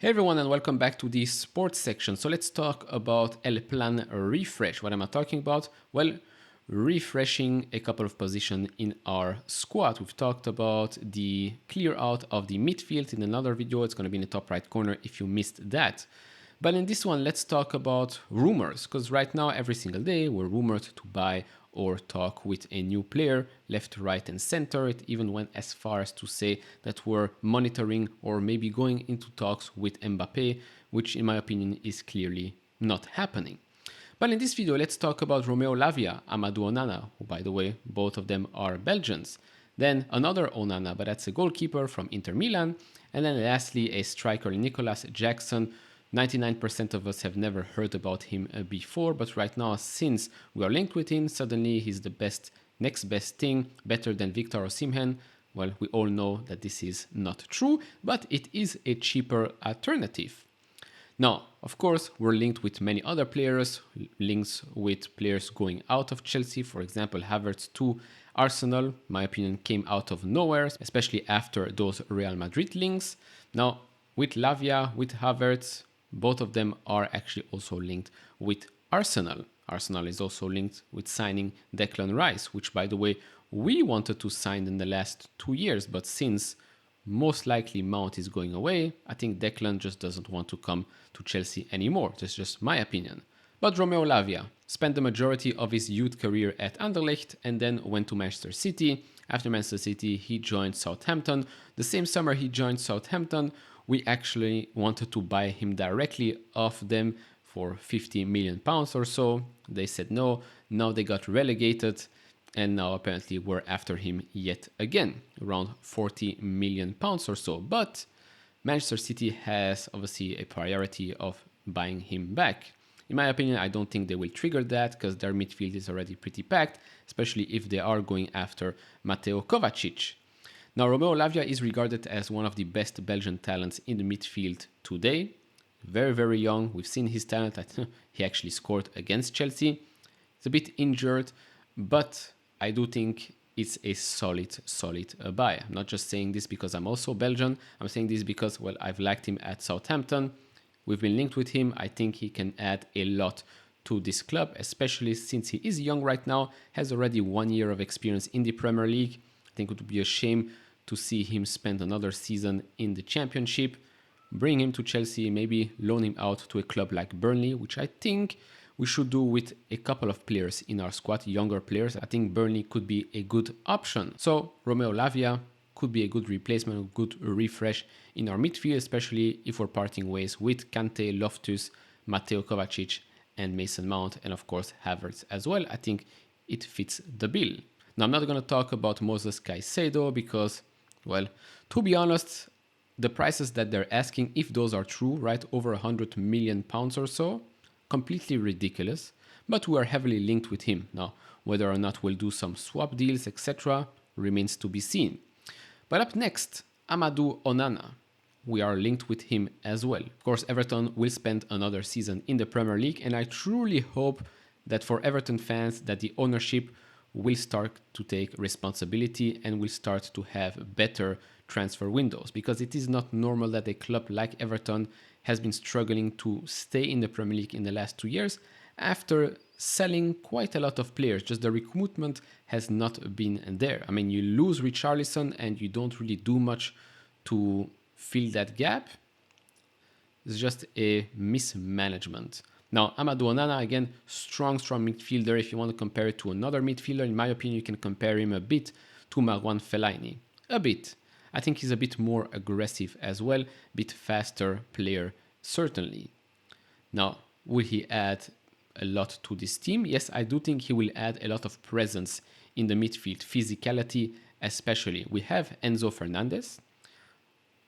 Hey everyone and welcome back to the sports section. So let's talk about El Plan refresh. What am I talking about? Well, refreshing a couple of positions in our squad. We've talked about the clear out of the midfield in another video. It's going to be in the top right corner if you missed that. But in this one, let's talk about rumors, because right now, every single day, we're rumored to buy or talk with a new player, left, right, and center. It even went as far as to say that we're monitoring or maybe going into talks with Mbappe, which in my opinion is clearly not happening. But in this video, let's talk about Romeo Lavia, Amadou Onana, who, by the way, both of them are Belgians. Then another Onana, but that's a goalkeeper from Inter Milan. And then lastly, a striker, Nicolas Jackson. 99% of us have never heard about him before, but right now, since we are linked with him, suddenly he's the next best thing, better than Victor Osimhen. Well, we all know that this is not true, but it is a cheaper alternative. Now, of course, we're linked with many other players, links with players going out of Chelsea. For example, Havertz to Arsenal, my opinion, came out of nowhere, especially after those Real Madrid links. Now, with Lavia, with Havertz, both of them are actually also linked with Arsenal. Arsenal is also linked with signing Declan Rice, which, by the way, we wanted to sign in the last 2 years, but since most likely Mount is going away, I think Declan just doesn't want to come to Chelsea anymore. That's just my opinion. But Romeo Lavia spent the majority of his youth career at Anderlecht and then went to Manchester City. After Manchester City, he joined Southampton. The same summer he joined Southampton, we actually wanted to buy him directly off them for 50 million pounds or so. They said no. Now they got relegated. And now apparently we're after him yet again, around 40 million pounds or so. But Manchester City has obviously a priority of buying him back. In my opinion, I don't think they will trigger that because their midfield is already pretty packed, especially if they are going after Mateo Kovacic. Now, Romeo Lavia is regarded as one of the best Belgian talents in the midfield today. Very, very young. We've seen his talent. He actually scored against Chelsea. He's a bit injured, but I do think it's a solid buy. I'm not just saying this because I'm also Belgian. I'm saying this because, well, I've liked him at Southampton. We've been linked with him. I think he can add a lot to this club, especially since he is young right now, has already 1 year of experience in the Premier League. I think it would be a shame to see him spend another season in the Championship. Bring him to Chelsea, maybe loan him out to a club like Burnley, which I think we should do with a couple of players in our squad, younger players. I think Burnley could be a good option. So Romeo Lavia could be a good replacement, a good refresh in our midfield, especially if we're parting ways with Kante, Loftus, Mateo Kovacic, and Mason Mount, and of course Havertz as well. I think it fits the bill. Now, I'm not going to talk about Moses Caicedo because, well, to be honest, the prices that they're asking, if those are true, right, over 100 million pounds or so, completely ridiculous, but we are heavily linked with him. Now, whether or not we'll do some swap deals, etc., remains to be seen. But up next, Amadou Onana. We are linked with him as well. Of course, Everton will spend another season in the Premier League, and I truly hope that for Everton fans that the ownership will start to take responsibility and will start to have better transfer windows, because it is not normal that a club like Everton has been struggling to stay in the Premier League in the last 2 years after selling quite a lot of players. Just the recruitment has not been there. I mean, you lose Richarlison and you don't really do much to fill that gap. It's just a mismanagement. Now, Amadou Onana, again, strong midfielder. If you want to compare it to another midfielder, in my opinion, you can compare him a bit to Marouane Fellaini. A bit. I think he's a bit more aggressive as well, a bit faster player, certainly. Now, will he add a lot to this team? Yes, I do think he will add a lot of presence in the midfield, physicality especially. We have Enzo Fernandez.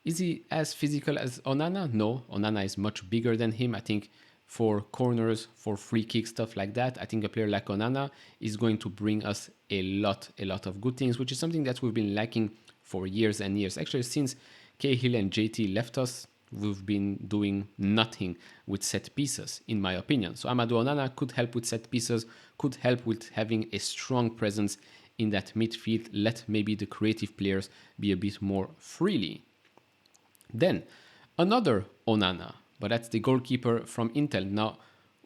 Is he as physical as Onana? No, Onana is much bigger than him. I think for corners, for free kicks, stuff like that, I think a player like Onana is going to bring us a lot of good things, which is something that we've been lacking for years and years. Actually, since Cahill and JT left us, we've been doing nothing with set pieces, in my opinion. So Amadou Onana could help with set pieces, could help with having a strong presence in that midfield, let maybe the creative players be a bit more freely. Then, another Onana, but that's the goalkeeper from Intel. Now,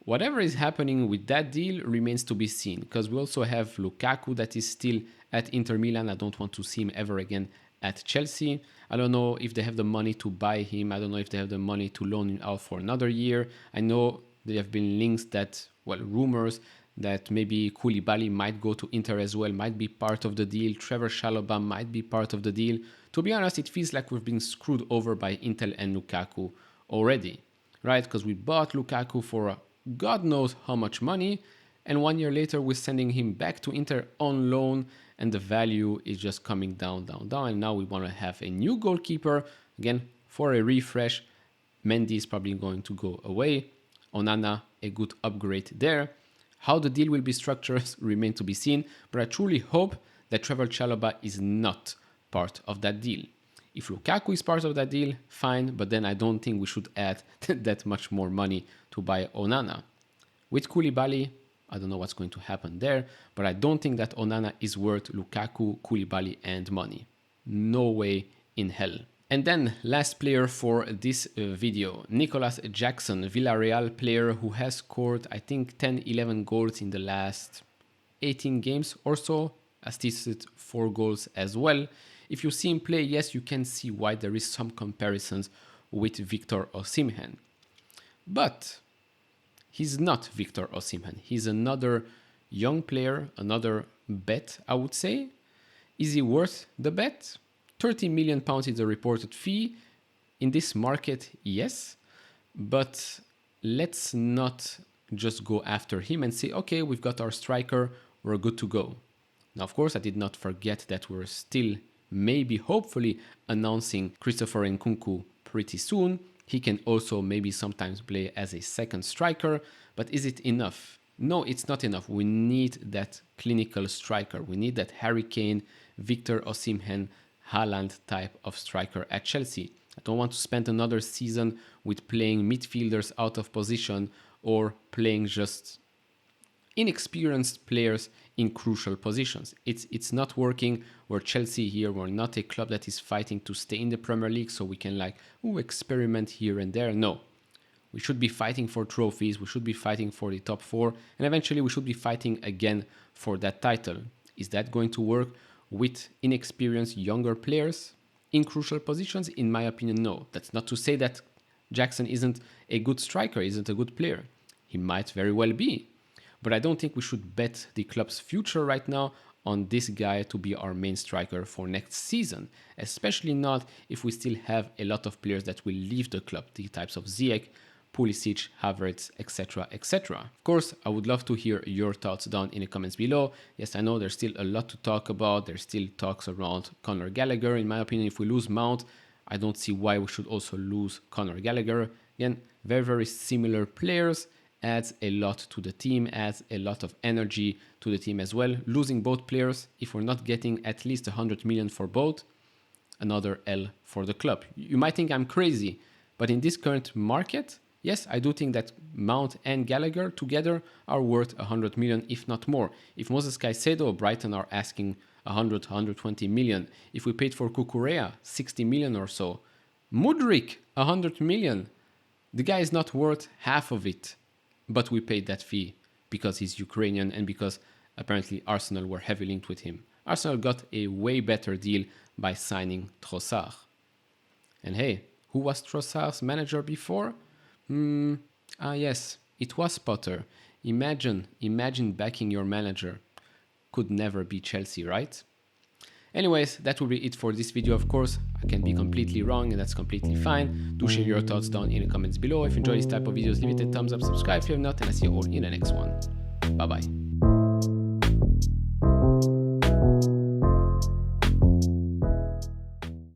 whatever is happening with that deal remains to be seen, because we also have Lukaku that is still at Inter Milan. I don't want to see him ever again at Chelsea. I don't know if they have the money to buy him. I don't know if they have the money to loan him out for another year. I know there have been links that, well, rumors that maybe Koulibaly might go to Inter as well, might be part of the deal. Trevor Chalobah might be part of the deal. To be honest, it feels like we've been screwed over by Inter and Lukaku already, right? Because we bought Lukaku for God knows how much money, and 1 year later we're sending him back to Inter on loan, and the value is just coming down, down, down. And now we want to have a new goalkeeper again for a refresh. Mendy is probably going to go away. Onana, a good upgrade there. How the deal will be structured remains to be seen, but I truly hope that Trevor Chalobah is not part of that deal. If Lukaku is part of that deal, fine, but then I don't think we should add that much more money to buy Onana. With Koulibaly, I don't know what's going to happen there, but I don't think that Onana is worth Lukaku, Koulibaly, and money. No way in hell. And then last player for this video, Nicolas Jackson, Villareal player who has scored, I think, 10-11 goals in the last 18 games or so, assisted 4 goals as well. If you see him play, yes, you can see why there is some comparisons with Victor Osimhen. But he's not Victor Osimhen. He's another young player, another bet, I would say. Is he worth the bet? £30 million is the reported fee. In this market, yes. But let's not just go after him and say, okay, we've got our striker, we're good to go. Now, of course, I did not forget that we're still, maybe, hopefully, announcing Christopher Nkunku pretty soon. He can also maybe sometimes play as a second striker, but is it enough? No, it's not enough. We need that clinical striker. We need that Harry Kane, Victor Osimhen, Haaland type of striker at Chelsea. I don't want to spend another season with playing midfielders out of position or playing just inexperienced players in crucial positions. It's not working. We're Chelsea here. We're not a club that is fighting to stay in the Premier League, so we can experiment here and there. No. We should be fighting for trophies. We should be fighting for the top 4, and eventually we should be fighting again for that title. Is that going to work with inexperienced younger players in crucial positions? In my opinion, no. That's not to say that Jackson isn't a good striker, isn't a good player. He might very well be. But I don't think we should bet the club's future right now on this guy to be our main striker for next season, especially not if we still have a lot of players that will leave the club, the types of Ziyech, Pulisic, Havertz, etc., etc. Of course, I would love to hear your thoughts down in the comments below. Yes, I know there's still a lot to talk about. There's still talks around Conor Gallagher. In my opinion, if we lose Mount, I don't see why we should also lose Conor Gallagher. Again, very, very similar players. Adds a lot to the team, adds a lot of energy to the team as well. Losing both players, if we're not getting at least 100 million for both, another L for the club. You might think I'm crazy, but in this current market, yes, I do think that Mount and Gallagher together are worth 100 million, if not more. If Moses Caicedo or Brighton are asking 100, 120 million, if we paid for Cucurella 60 million or so, Mudryk 100 million, the guy is not worth half of it. But we paid that fee because he's Ukrainian and because apparently Arsenal were heavily linked with him. Arsenal got a way better deal by signing Trossard. And hey, who was Trossard's manager before? Yes, it was Potter. Imagine backing your manager. Could never be Chelsea, right? Anyways, that will be it for this video. Of course, I can be completely wrong and that's completely fine. Do share your thoughts down in the comments below. If you enjoy this type of videos, leave it a thumbs up, subscribe if you have not, and I'll see you all in the next one. Bye bye.